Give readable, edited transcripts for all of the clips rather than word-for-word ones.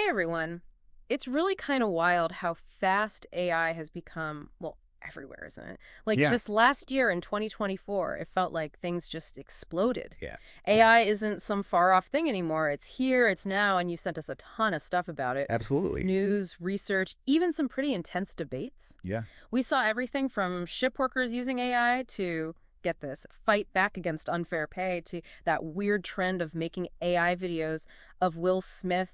Hey everyone. It's really kind of wild how fast AI has become, well, everywhere, isn't it? Like Yeah. just last year in 2024, it felt like things just exploded. Yeah. AI isn't some far off thing anymore. It's here, it's now, and you sent us a ton of stuff about it. Absolutely. News, research, even some pretty intense debates. Yeah. We saw everything from ship workers using AI to, get this, fight back against unfair pay to that weird trend of making AI videos of Will Smith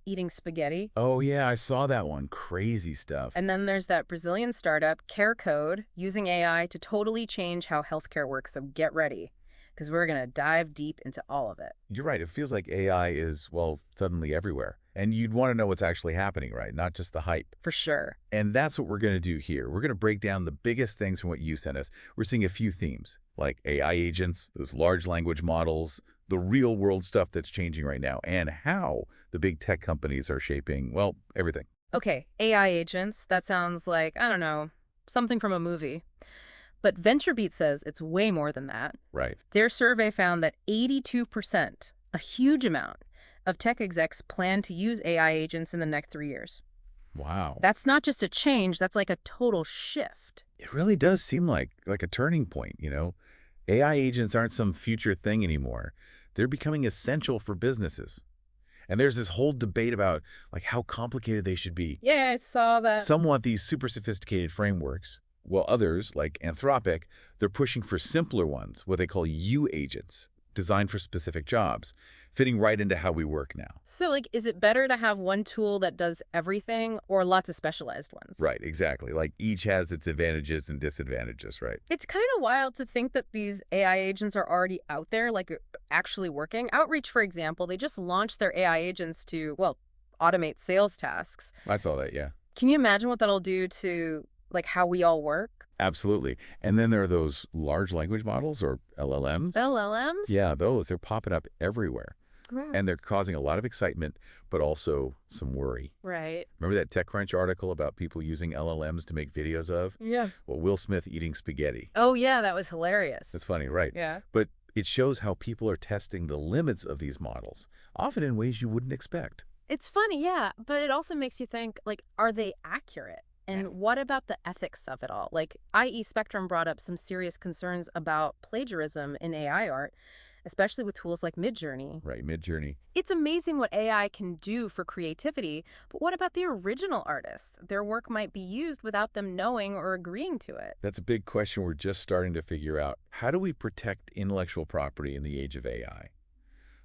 eating spaghetti. Oh, yeah, I saw that one. Crazy stuff. And then there's that Brazilian startup, CareCode, using AI to totally change how healthcare works. So get ready, because we're going to dive deep into all of it. You're right. It feels like AI is, well, suddenly everywhere. And you'd want to know what's actually happening, right? Not just the hype. For sure. And that's what we're going to do here. We're going to break down the biggest things from what you sent us. We're seeing a few themes, like AI agents, those large language models, the real world stuff that's changing right now, and how the big tech companies are shaping, well, everything. Okay, AI agents, that sounds like, I don't know, something from a movie. But VentureBeat says it's way more than that. Right. Their survey found that 82%, a huge amount, of tech execs plan to use AI agents in the next 3 years. Wow. That's not just a change, that's like a total shift. It really does seem like a turning point, you know? AI agents aren't some future thing anymore. They're becoming essential for businesses. And there's this whole debate about like how complicated they should be. Yeah, I saw that. Some want these super sophisticated frameworks, while others, like Anthropic, they're pushing for simpler ones, what they call U agents, designed for specific jobs, fitting right into how we work now. So, like, is it better to have one tool that does everything or lots of specialized ones? Right, exactly. Like each has its advantages and disadvantages, right? It's kind of wild to think that these AI agents are already out there, like actually working. Outreach, for example, they just launched their AI agents to, well, automate sales tasks. I saw that, yeah. Can you imagine what that'll do to, like, how we all work? Absolutely. And then there are those large language models or LLMs. LLMs? Yeah, they're popping up everywhere. Right. And they're causing a lot of excitement, but also some worry. Right. Remember that TechCrunch article about people using LLMs to make videos of? Yeah. Well, Will Smith eating spaghetti. Oh, yeah, that was hilarious. That's funny, right? Yeah. But it shows how people are testing the limits of these models, often in ways you wouldn't expect. It's funny, yeah, but it also makes you think, like, are they accurate? And what about the ethics of it all? Like, IE Spectrum brought up some serious concerns about plagiarism in AI art, especially with tools like Midjourney. Right, Midjourney. It's amazing what AI can do for creativity, but what about the original artists? Their work might be used without them knowing or agreeing to it. That's a big question we're just starting to figure out. How do we protect intellectual property in the age of AI?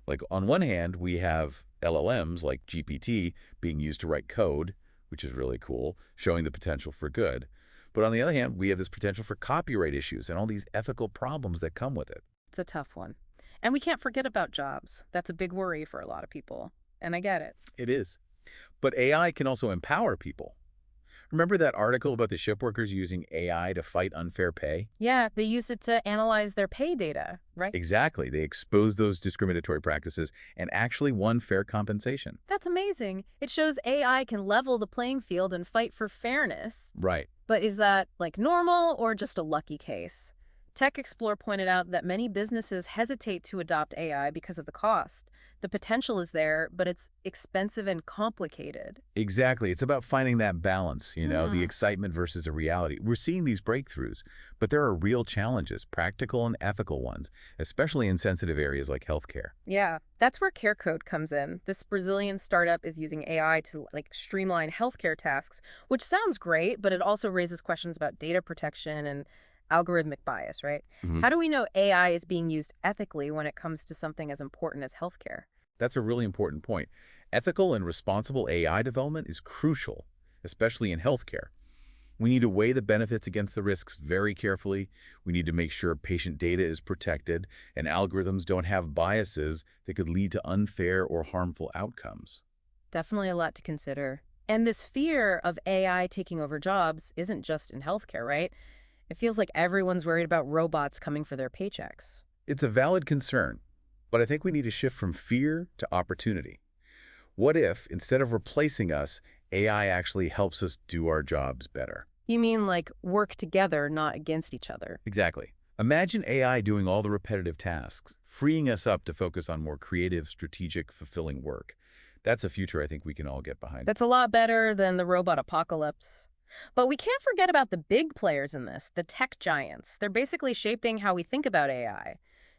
Like, on one hand, we have LLMs like GPT being used to write code, which is really cool, showing the potential for good. But on the other hand, we have this potential for copyright issues and all these ethical problems that come with it. It's a tough one. And we can't forget about jobs. That's a big worry for a lot of people. And I get it. It is. But AI can also empower people. Remember that article about the shipworkers using AI to fight unfair pay? Yeah, they used it to analyze their pay data, right? Exactly. They exposed those discriminatory practices and actually won fair compensation. That's amazing. It shows AI can level the playing field and fight for fairness. Right. But is that, like, normal or just a lucky case? Tech Explorer pointed out that many businesses hesitate to adopt AI because of the cost. The potential is there, but it's expensive and complicated. Exactly. It's about finding that balance, you know, the Hmm. excitement versus the reality. We're seeing these breakthroughs, but there are real challenges, practical and ethical ones, especially in sensitive areas like healthcare. Yeah, that's where CareCode comes in. This Brazilian startup is using AI to, like, streamline healthcare tasks, which sounds great, but it also raises questions about data protection and algorithmic bias, right? Mhm. How do we know AI is being used ethically when it comes to something as important as healthcare? That's a really important point. Ethical and responsible AI development is crucial, especially in healthcare. We need to weigh the benefits against the risks very carefully. We need to make sure patient data is protected and algorithms don't have biases that could lead to unfair or harmful outcomes. Definitely a lot to consider. And this fear of AI taking over jobs isn't just in healthcare, right? It feels like everyone's worried about robots coming for their paychecks. It's a valid concern, but I think we need to shift from fear to opportunity. What if, instead of replacing us, AI actually helps us do our jobs better? You mean like work together, not against each other? Exactly. Imagine AI doing all the repetitive tasks, freeing us up to focus on more creative, strategic, fulfilling work. That's a future I think we can all get behind. That's a lot better than the robot apocalypse. But we can't forget about the big players in this, the tech giants. They're basically shaping how we think about AI.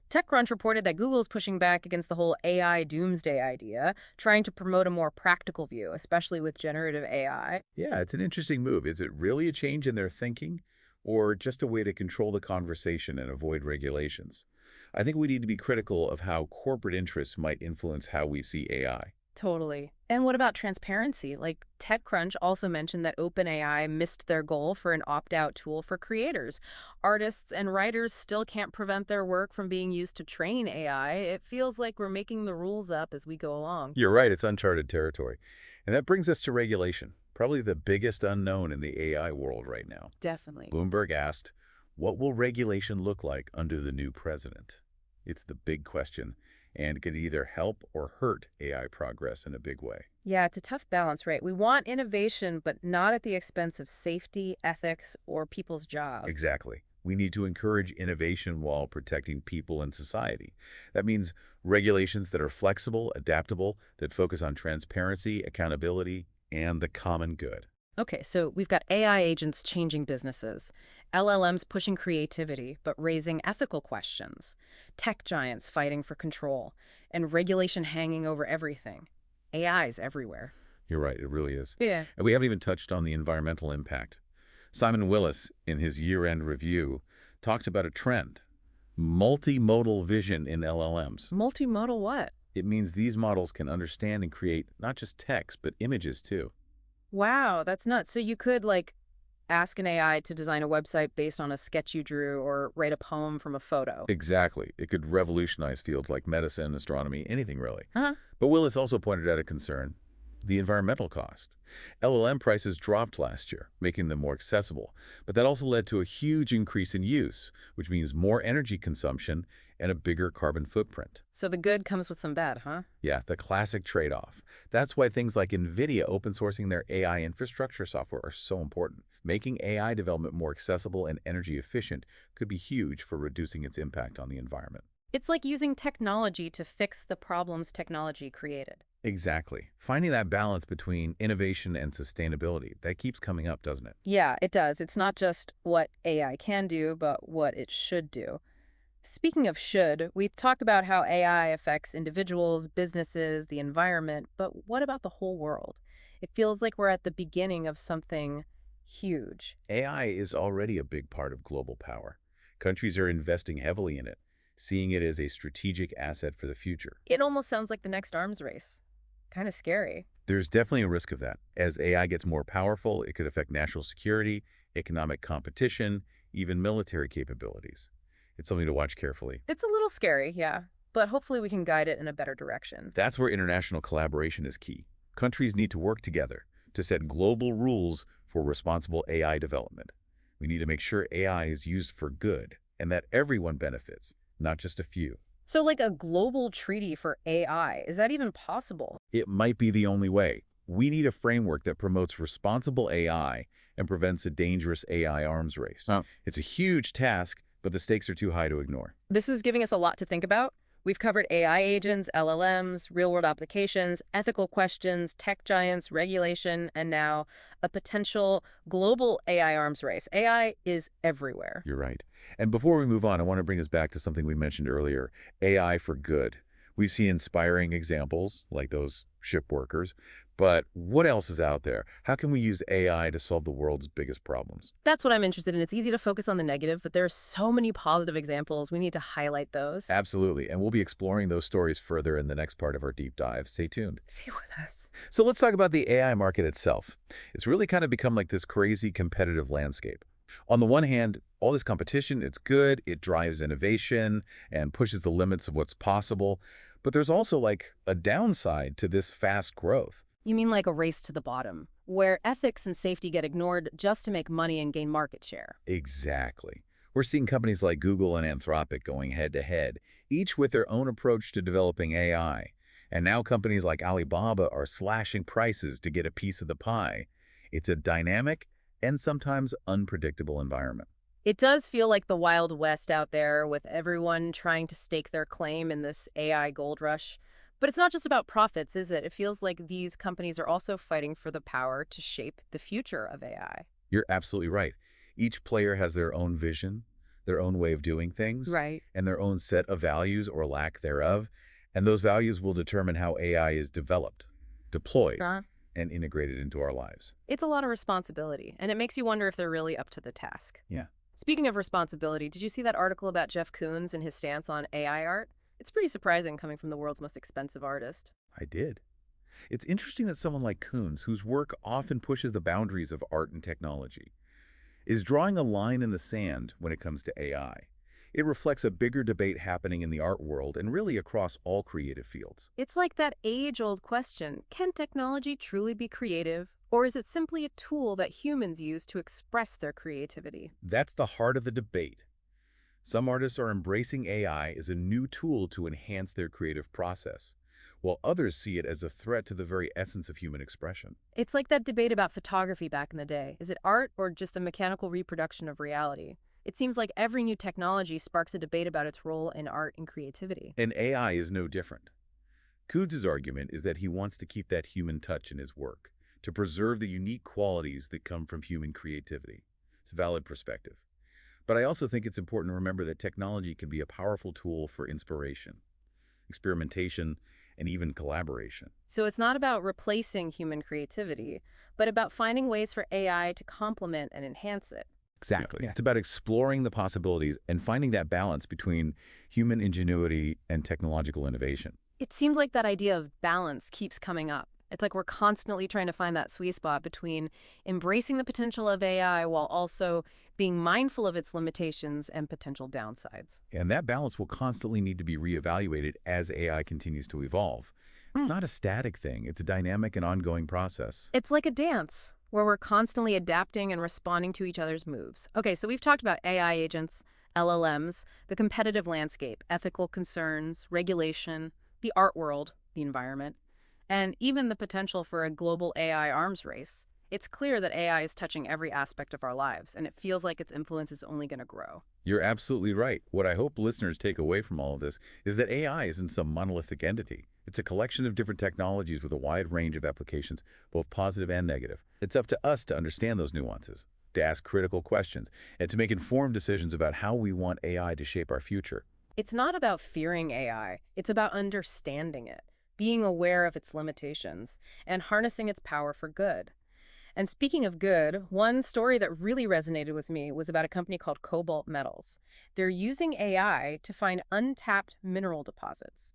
TechCrunch reported that Google's pushing back against the whole AI doomsday idea, trying to promote a more practical view, especially with generative AI. Yeah, it's an interesting move. Is it really a change in their thinking or just a way to control the conversation and avoid regulations? I think we need to be critical of how corporate interests might influence how we see AI. Totally. And what about transparency? Like, TechCrunch also mentioned that OpenAI missed their goal for an opt-out tool for creators. Artists and writers still can't prevent their work from being used to train AI. It feels like we're making the rules up as we go along. You're right, it's uncharted territory. And that brings us to regulation, probably the biggest unknown in the AI world right now. Definitely. Bloomberg asked, what will regulation look like under the new president? It's the big question, and could either help or hurt AI progress in a big way. Yeah, it's a tough balance, right? We want innovation, but not at the expense of safety, ethics, or people's jobs. Exactly. We need to encourage innovation while protecting people and society. That means regulations that are flexible, adaptable, that focus on transparency, accountability, and the common good. Okay, so we've got AI agents changing businesses, LLMs pushing creativity but raising ethical questions, tech giants fighting for control, and regulation hanging over everything. AI's everywhere. You're right, it really is. Yeah. And we haven't even touched on the environmental impact. Simon Willis, in his year-end review, talked about a trend, multimodal vision in LLMs. Multimodal what? It means these models can understand and create not just text, but images too. Wow, that's nuts. So you could, like, ask an AI to design a website based on a sketch you drew or write a poem from a photo. Exactly. It could revolutionize fields like medicine, astronomy, anything really. Uh-huh. But Willis also pointed out a concern, the environmental cost. LLM prices dropped last year, making them more accessible. But that also led to a huge increase in use, which means more energy consumption and a bigger carbon footprint. So the good comes with some bad, huh? Yeah, the classic trade-off. That's why things like NVIDIA open sourcing their AI infrastructure software are so important. Making AI development more accessible and energy efficient could be huge for reducing its impact on the environment. It's like using technology to fix the problems technology created. Exactly. Finding that balance between innovation and sustainability, that keeps coming up, doesn't it? Yeah, it does. It's not just what AI can do, but what it should do. Speaking of should, we've talked about how AI affects individuals, businesses, the environment, but what about the whole world? It feels like we're at the beginning of something huge. AI is already a big part of global power. Countries are investing heavily in it, seeing it as a strategic asset for the future. It almost sounds like the next arms race. Kind of scary. There's definitely a risk of that. As AI gets more powerful, it could affect national security, economic competition, even military capabilities. It's something to watch carefully. It's a little scary, yeah, but hopefully we can guide it in a better direction. That's where international collaboration is key. Countries need to work together to set global rules for responsible AI development. We need to make sure AI is used for good and that everyone benefits, not just a few. So like a global treaty for AI, is that even possible? It might be the only way. We need a framework that promotes responsible AI and prevents a dangerous AI arms race. Oh. It's a huge task, but the stakes are too high to ignore. This is giving us a lot to think about. We've covered AI agents, LLMs, real-world applications, ethical questions, tech giants, regulation, and now a potential global AI arms race. AI is everywhere. You're right. And before we move on, I want to bring us back to something we mentioned earlier, AI for good. We've seen inspiring examples like those ship workers, but what else is out there? How can we use AI to solve the world's biggest problems? That's what I'm interested in. It's easy to focus on the negative, but there are so many positive examples. We need to highlight those. Absolutely, and we'll be exploring those stories further in the next part of our deep dive. Stay tuned. Stay with us. So let's talk about the AI market itself. It's really kind of become like this crazy competitive landscape. On the one hand, all this competition, it's good, it drives innovation and pushes the limits of what's possible. But there's also like a downside to this fast growth. You mean like a race to the bottom, where ethics and safety get ignored just to make money and gain market share? Exactly. We're seeing companies like Google and Anthropic going head-to-head, each with their own approach to developing AI. And now companies like Alibaba are slashing prices to get a piece of the pie. It's a dynamic and sometimes unpredictable environment. It does feel like the Wild West out there with everyone trying to stake their claim in this AI gold rush. But it's not just about profits, is it? It feels like these companies are also fighting for the power to shape the future of AI. You're absolutely right. Each player has their own vision, their own way of doing things, Right. and their own set of values or lack thereof, and those values will determine how AI is developed, deployed, Uh, and integrated into our lives. it's a lot of responsibility, and it makes you wonder if they're really up to the task. Yeah, Speaking of responsibility, did you see that article about Jeff Koons and his stance on AI art? It's pretty surprising coming from the world's most expensive artist. I did. It's interesting that someone like Koons, whose work often pushes the boundaries of art and technology, is drawing a line in the sand when it comes to AI. It reflects a bigger debate happening in the art world and really across all creative fields. It's like that age-old question, can technology truly be creative, or is it simply a tool that humans use to express their creativity? That's the heart of the debate. Some artists are embracing AI as a new tool to enhance their creative process, while others see it as a threat to the very essence of human expression. It's like that debate about photography back in the day. Is it art or just a mechanical reproduction of reality? It seems like every new technology sparks a debate about its role in art and creativity. And AI is no different. Koontz's argument is that he wants to keep that human touch in his work, to preserve the unique qualities that come from human creativity. It's a valid perspective. But I also think it's important to remember that technology can be a powerful tool for inspiration, experimentation, and even collaboration. So it's not about replacing human creativity, but about finding ways for AI to complement and enhance it. Exactly. Yeah. It's about exploring the possibilities and finding that balance between human ingenuity and technological innovation. It seems like that idea of balance keeps coming up. It's like we're constantly trying to find that sweet spot between embracing the potential of AI while also being mindful of its limitations and potential downsides. And that balance will constantly need to be reevaluated as AI continues to evolve. It's Mm. not a static thing. It's a dynamic and ongoing process. It's like a dance where we're constantly adapting and responding to each other's moves. Okay, so we've talked about AI agents, LLMs, the competitive landscape, ethical concerns, regulation, the art world, the environment, and even the potential for a global AI arms race. It's clear that AI is touching every aspect of our lives, and it feels like its influence is only going to grow. You're absolutely right. What I hope listeners take away from all of this is that AI isn't some monolithic entity. It's a collection of different technologies with a wide range of applications, both positive and negative. It's up to us to understand those nuances, to ask critical questions, and to make informed decisions about how we want AI to shape our future. It's not about fearing AI, it's about understanding it, being aware of its limitations, and harnessing its power for good. And speaking of good, one story that really resonated with me was about a company called Cobalt Metals. They're using AI to find untapped mineral deposits,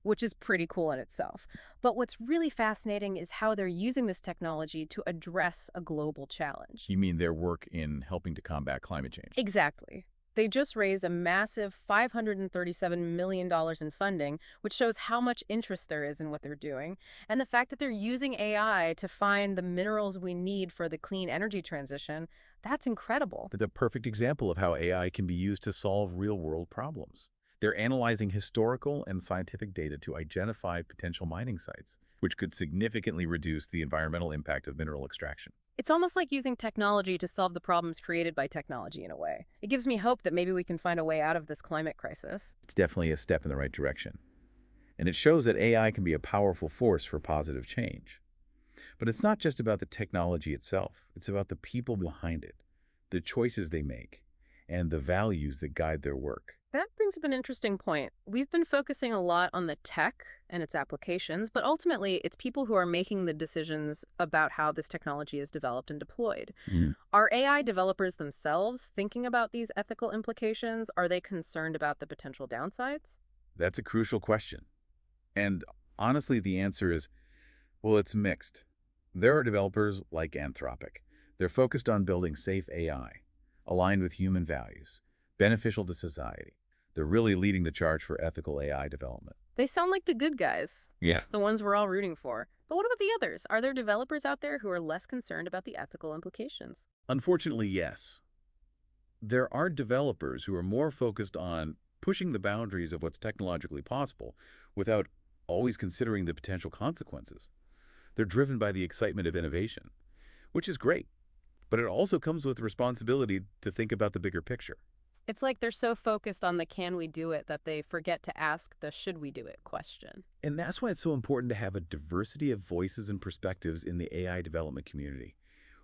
which is pretty cool in itself. But what's really fascinating is how they're using this technology to address a global challenge. You mean their work in helping to combat climate change? Exactly. They just raised a massive $537 million in funding, which shows how much interest there is in what they're doing. And the fact that they're using AI to find the minerals we need for the clean energy transition, that's incredible. That's a perfect example of how AI can be used to solve real-world problems. They're analyzing historical and scientific data to identify potential mining sites, which could significantly reduce the environmental impact of mineral extraction. It's almost like using technology to solve the problems created by technology in a way. It gives me hope that maybe we can find a way out of this climate crisis. It's definitely a step in the right direction. And it shows that AI can be a powerful force for positive change. But it's not just about the technology itself. It's about the people behind it, the choices they make, and the values that guide their work. That brings up an interesting point. We've been focusing a lot on the tech and its applications, but ultimately it's people who are making the decisions about how this technology is developed and deployed. Mm. Are AI developers themselves thinking about these ethical implications? Are they concerned about the potential downsides? That's a crucial question. And honestly, the answer is, well, it's mixed. There are developers like Anthropic. They're focused on building safe AI, aligned with human values, beneficial to society. They're really leading the charge for ethical AI development. They sound like the good guys, Yeah. the ones we're all rooting for. But what about the others? Are there developers out there who are less concerned about the ethical implications? Unfortunately, yes. There are developers who are more focused on pushing the boundaries of what's technologically possible without always considering the potential consequences. They're driven by the excitement of innovation, which is great, but it also comes with responsibility to think about the bigger picture. It's like they're so focused on the can we do it that they forget to ask the should we do it question. And that's why it's so important to have a diversity of voices and perspectives in the AI development community.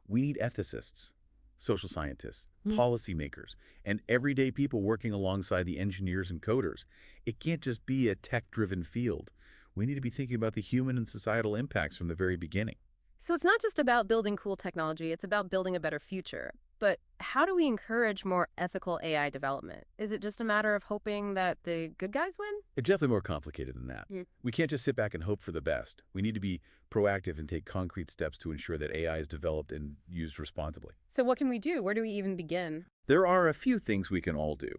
We need ethicists, social scientists, policymakers, and everyday people working alongside the engineers and coders. It can't just be a tech-driven field. We need to be thinking about the human and societal impacts from the very beginning. So it's not just about building cool technology, it's about building a better future. But how do we encourage more ethical AI development? Is it just a matter of hoping that the good guys win? It's definitely more complicated than that. We can't just sit back and hope for the best. We need to be proactive and take concrete steps to ensure that AI is developed and used responsibly. So what can we do? Where do we even begin? There are a few things we can all do.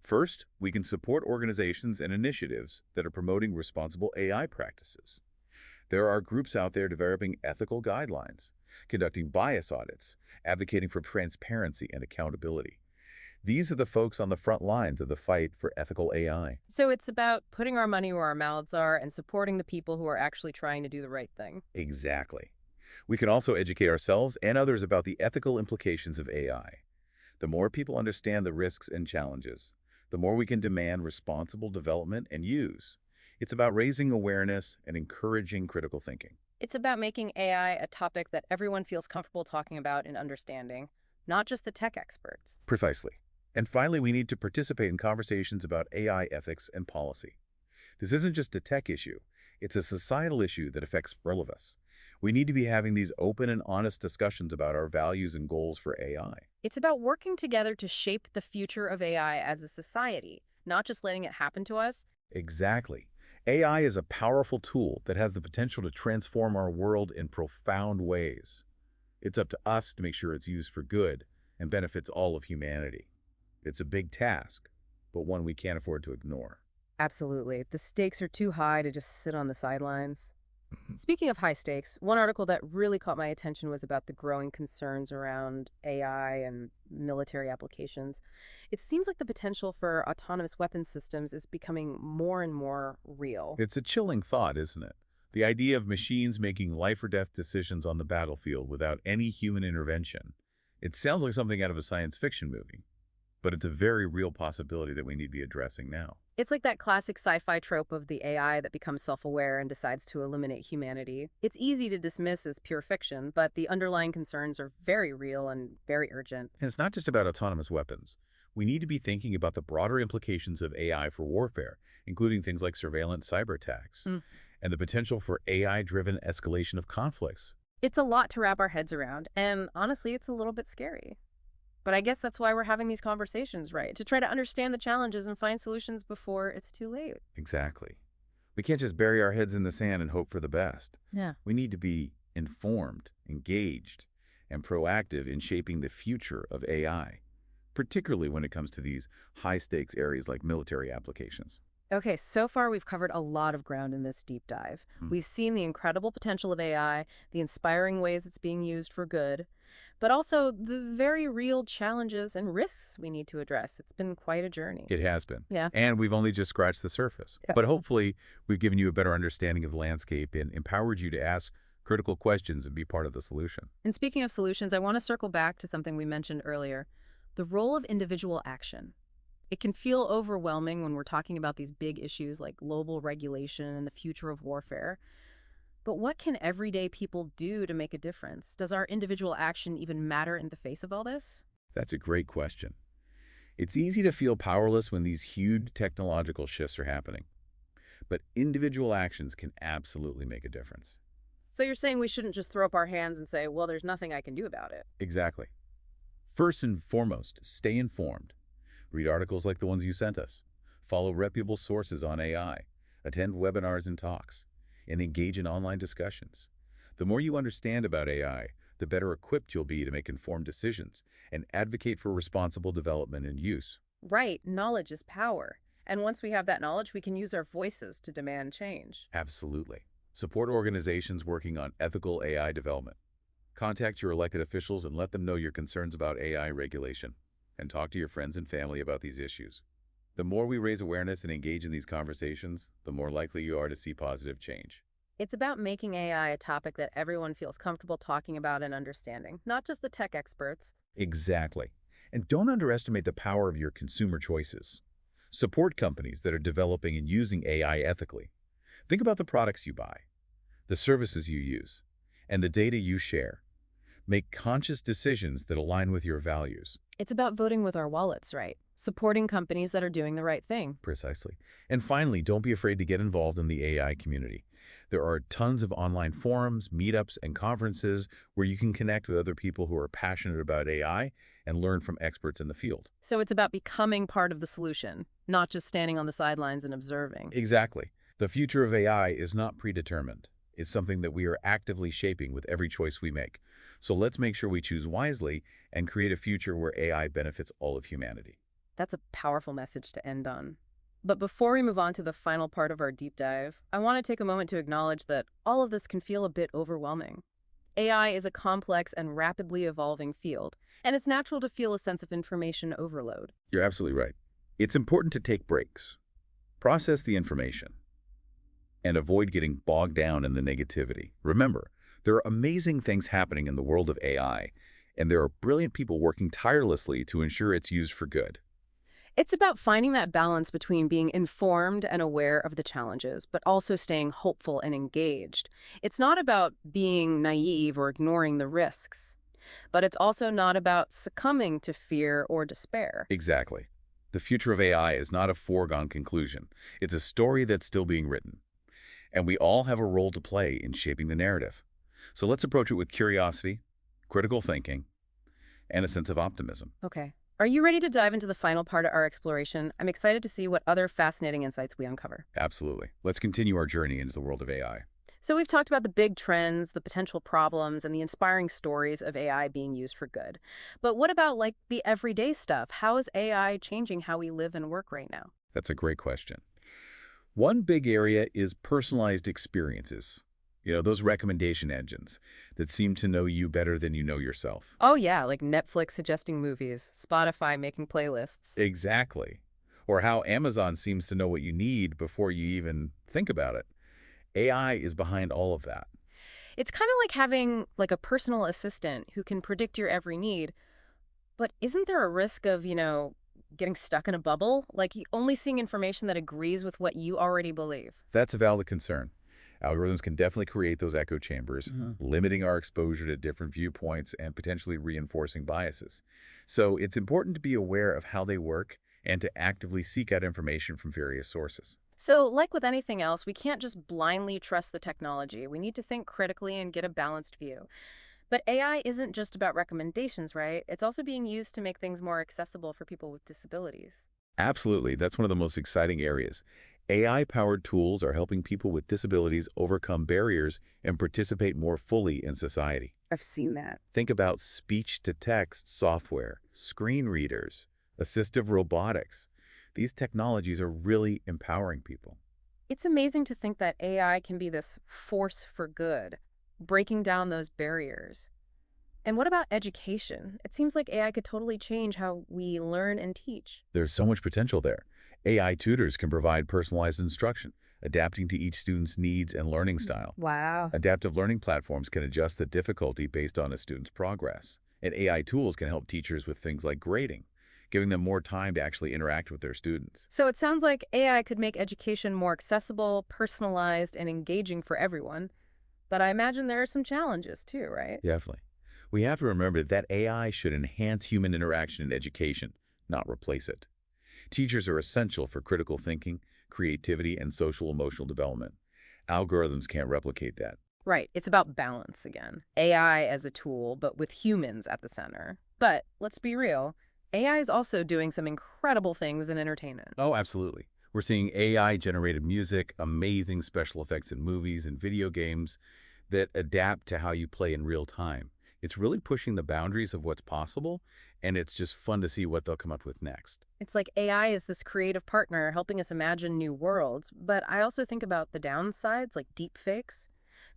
First, we can support organizations and initiatives that are promoting responsible AI practices. There are groups out there developing ethical guidelines, conducting bias audits, advocating for transparency and accountability. These are the folks on the front lines of the fight for ethical AI. So it's about putting our money where our mouths are and supporting the people who are actually trying to do the right thing. Exactly. We can also educate ourselves and others about the ethical implications of AI. The more people understand the risks and challenges, the more we can demand responsible development and use. It's about raising awareness and encouraging critical thinking. It's about making AI a topic that everyone feels comfortable talking about and understanding, not just the tech experts. Precisely. And finally, we need to participate in conversations about AI ethics and policy. This isn't just a tech issue. It's a societal issue that affects all of us. We need to be having these open and honest discussions about our values and goals for AI. It's about working together to shape the future of AI as a society, not just letting it happen to us. Exactly. AI is a powerful tool that has the potential to transform our world in profound ways. It's up to us to make sure it's used for good and benefits all of humanity. It's a big task, but one we can't afford to ignore. Absolutely. The stakes are too high to just sit on the sidelines. Speaking of high stakes, one article that really caught my attention was about the growing concerns around AI and military applications. It seems like the potential for autonomous weapons systems is becoming more and more real. It's a chilling thought, isn't it? The idea of machines making life or death decisions on the battlefield without any human intervention. It sounds like something out of a science fiction movie, but it's a very real possibility that we need to be addressing now. It's like that classic sci-fi trope of the AI that becomes self-aware and decides to eliminate humanity. It's easy to dismiss as pure fiction, but the underlying concerns are very real and very urgent. And it's not just about autonomous weapons. We need to be thinking about the broader implications of AI for warfare, including things like surveillance cyber attacks, and the potential for AI-driven escalation of conflicts. It's a lot to wrap our heads around, and honestly, it's a little bit scary. But I guess that's why we're having these conversations, right? To try to understand the challenges and find solutions before it's too late. Exactly. We can't just bury our heads in the sand and hope for the best. Yeah. We need to be informed, engaged, and proactive in shaping the future of AI, particularly when it comes to these high-stakes areas like military applications. Okay, so far we've covered a lot of ground in this deep dive. We've seen the incredible potential of AI, the inspiring ways it's being used for good, but also the very real challenges and risks we need to address. It's been quite a journey. It has been. Yeah. And we've only just scratched the surface. Yeah. But hopefully, we've given you a better understanding of the landscape and empowered you to ask critical questions and be part of the solution. And speaking of solutions, I want to circle back to something we mentioned earlier, the role of individual action. It can feel overwhelming when we're talking about these big issues like global regulation and the future of warfare. But what can everyday people do to make a difference? Does our individual action even matter in the face of all this? That's a great question. It's easy to feel powerless when these huge technological shifts are happening. But individual actions can absolutely make a difference. So you're saying we shouldn't just throw up our hands and say, well, there's nothing I can do about it. Exactly. First and foremost, stay informed. Read articles like the ones you sent us. Follow reputable sources on AI. Attend webinars and talks. And engage in online discussions. The more you understand about AI, the better equipped you'll be to make informed decisions and advocate for responsible development and use. Right. Knowledge is power. And once we have that knowledge, we can use our voices to demand change. Absolutely. Support organizations working on ethical AI development. Contact your elected officials and let them know your concerns about AI regulation. And talk to your friends and family about these issues. The more we raise awareness and engage in these conversations, the more likely you are to see positive change. It's about making AI a topic that everyone feels comfortable talking about and understanding, not just the tech experts. Exactly. And don't underestimate the power of your consumer choices. Support companies that are developing and using AI ethically. Think about the products you buy, the services you use, and the data you share. Make conscious decisions that align with your values. It's about voting with our wallets, right? Supporting companies that are doing the right thing. Precisely. And finally, don't be afraid to get involved in the AI community. There are tons of online forums, meetups, and conferences where you can connect with other people who are passionate about AI and learn from experts in the field. So it's about becoming part of the solution, not just standing on the sidelines and observing. Exactly. The future of AI is not predetermined. It's something that we are actively shaping with every choice we make. So let's make sure we choose wisely and create a future where AI benefits all of humanity. That's a powerful message to end on. But before we move on to the final part of our deep dive, I want to take a moment to acknowledge that all of this can feel a bit overwhelming. AI is a complex and rapidly evolving field, and it's natural to feel a sense of information overload. You're absolutely right. It's important to take breaks, process the information, and avoid getting bogged down in the negativity. Remember, there are amazing things happening in the world of AI, and there are brilliant people working tirelessly to ensure it's used for good. It's about finding that balance between being informed and aware of the challenges, but also staying hopeful and engaged. It's not about being naive or ignoring the risks, but it's also not about succumbing to fear or despair. Exactly. The future of AI is not a foregone conclusion. It's a story that's still being written, and we all have a role to play in shaping the narrative. So let's approach it with curiosity, critical thinking, and a sense of optimism. Okay. Are you ready to dive into the final part of our exploration? I'm excited to see what other fascinating insights we uncover. Absolutely. Let's continue our journey into the world of AI. So we've talked about the big trends, the potential problems, and the inspiring stories of AI being used for good. But what about like the everyday stuff? How is AI changing how we live and work right now? That's a great question. One big area is personalized experiences. Those recommendation engines that seem to know you better than you know yourself. Oh yeah, like Netflix suggesting movies, Spotify making playlists. Exactly. Or how Amazon seems to know what you need before you even think about it. AI is behind all of that. It's kind of like having like a personal assistant who can predict your every need. But isn't there a risk of, getting stuck in a bubble? Like only seeing information that agrees with what you already believe? That's a valid concern. Algorithms can definitely create those echo chambers, limiting our exposure to different viewpoints and potentially reinforcing biases. So it's important to be aware of how they work and to actively seek out information from various sources. So, like with anything else, we can't just blindly trust the technology. We need to think critically and get a balanced view. But AI isn't just about recommendations, right? It's also being used to make things more accessible for people with disabilities. Absolutely, that's one of the most exciting areas. AI-powered tools are helping people with disabilities overcome barriers and participate more fully in society. I've seen that. Think about speech-to-text software, screen readers, assistive robotics. These technologies are really empowering people. It's amazing to think that AI can be this force for good, breaking down those barriers. And what about education? It seems like AI could totally change how we learn and teach. There's so much potential there. AI tutors can provide personalized instruction, adapting to each student's needs and learning style. Wow. Adaptive learning platforms can adjust the difficulty based on a student's progress. And AI tools can help teachers with things like grading, giving them more time to actually interact with their students. So it sounds like AI could make education more accessible, personalized, and engaging for everyone. But I imagine there are some challenges too, right? Definitely. We have to remember that AI should enhance human interaction in education, not replace it. Teachers are essential for critical thinking, creativity, and social-emotional development. Algorithms can't replicate that. Right. It's about balance again. AI as a tool, but with humans at the center. But let's be real, AI is also doing some incredible things in entertainment. Oh, absolutely. We're seeing AI-generated music, amazing special effects in movies and video games that adapt to how you play in real time. It's really pushing the boundaries of what's possible, and it's just fun to see what they'll come up with next. It's like AI is this creative partner helping us imagine new worlds, but I also think about the downsides, like deepfakes.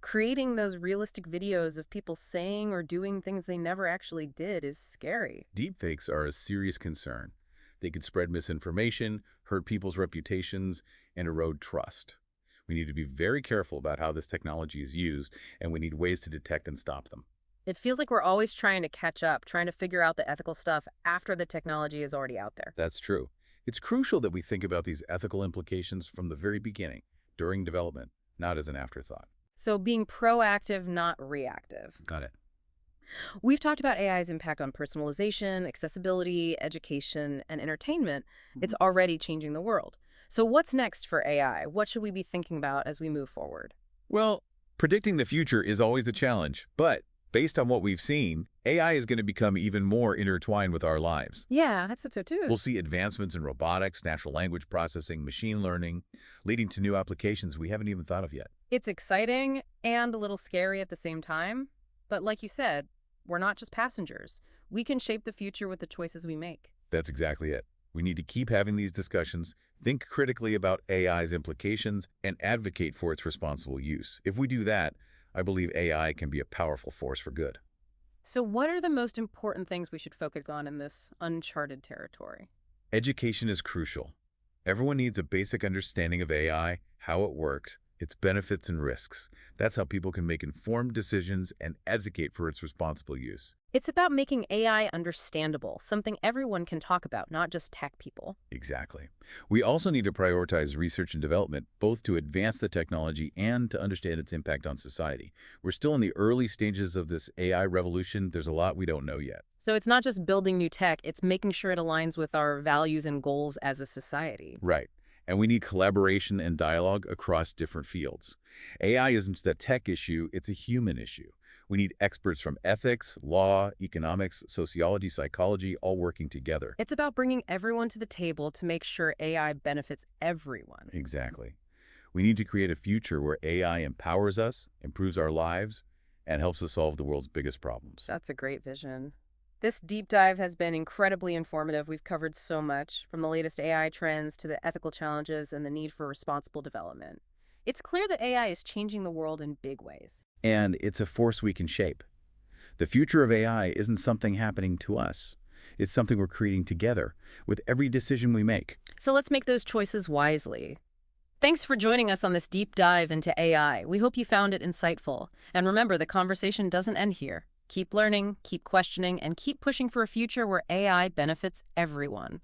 Creating those realistic videos of people saying or doing things they never actually did is scary. Deepfakes are a serious concern. They could spread misinformation, hurt people's reputations, and erode trust. We need to be very careful about how this technology is used, and we need ways to detect and stop them. It feels like we're always trying to catch up, trying to figure out the ethical stuff after the technology is already out there. That's true. It's crucial that we think about these ethical implications from the very beginning, during development, not as an afterthought. So being proactive, not reactive. Got it. We've talked about AI's impact on personalization, accessibility, education, and entertainment. It's already changing the world. So what's next for AI? What should we be thinking about as we move forward? Well, predicting the future is always a challenge, but based on what we've seen, AI is going to become even more intertwined with our lives. Yeah, that's so too. We'll see advancements in robotics, natural language processing, machine learning, leading to new applications we haven't even thought of yet. It's exciting and a little scary at the same time. But like you said, we're not just passengers. We can shape the future with the choices we make. That's exactly it. We need to keep having these discussions, think critically about AI's implications, and advocate for its responsible use. If we do that, I believe AI can be a powerful force for good. So what are the most important things we should focus on in this uncharted territory? Education is crucial. Everyone needs a basic understanding of AI, how it works, its benefits and risks. That's how people can make informed decisions and advocate for its responsible use. It's about making AI understandable, something everyone can talk about, not just tech people. Exactly. We also need to prioritize research and development, both to advance the technology and to understand its impact on society. We're still in the early stages of this AI revolution. There's a lot we don't know yet. So it's not just building new tech, it's making sure it aligns with our values and goals as a society. Right. And we need collaboration and dialogue across different fields. AI isn't just a tech issue, it's a human issue. We need experts from ethics, law, economics, sociology, psychology, all working together. It's about bringing everyone to the table to make sure AI benefits everyone. Exactly. We need to create a future where AI empowers us, improves our lives, and helps us solve the world's biggest problems. That's a great vision. This deep dive has been incredibly informative. We've covered so much, from the latest AI trends to the ethical challenges and the need for responsible development. It's clear that AI is changing the world in big ways. And it's a force we can shape. The future of AI isn't something happening to us. It's something we're creating together with every decision we make. So let's make those choices wisely. Thanks for joining us on this deep dive into AI. We hope you found it insightful. And remember, the conversation doesn't end here. Keep learning, keep questioning, and keep pushing for a future where AI benefits everyone.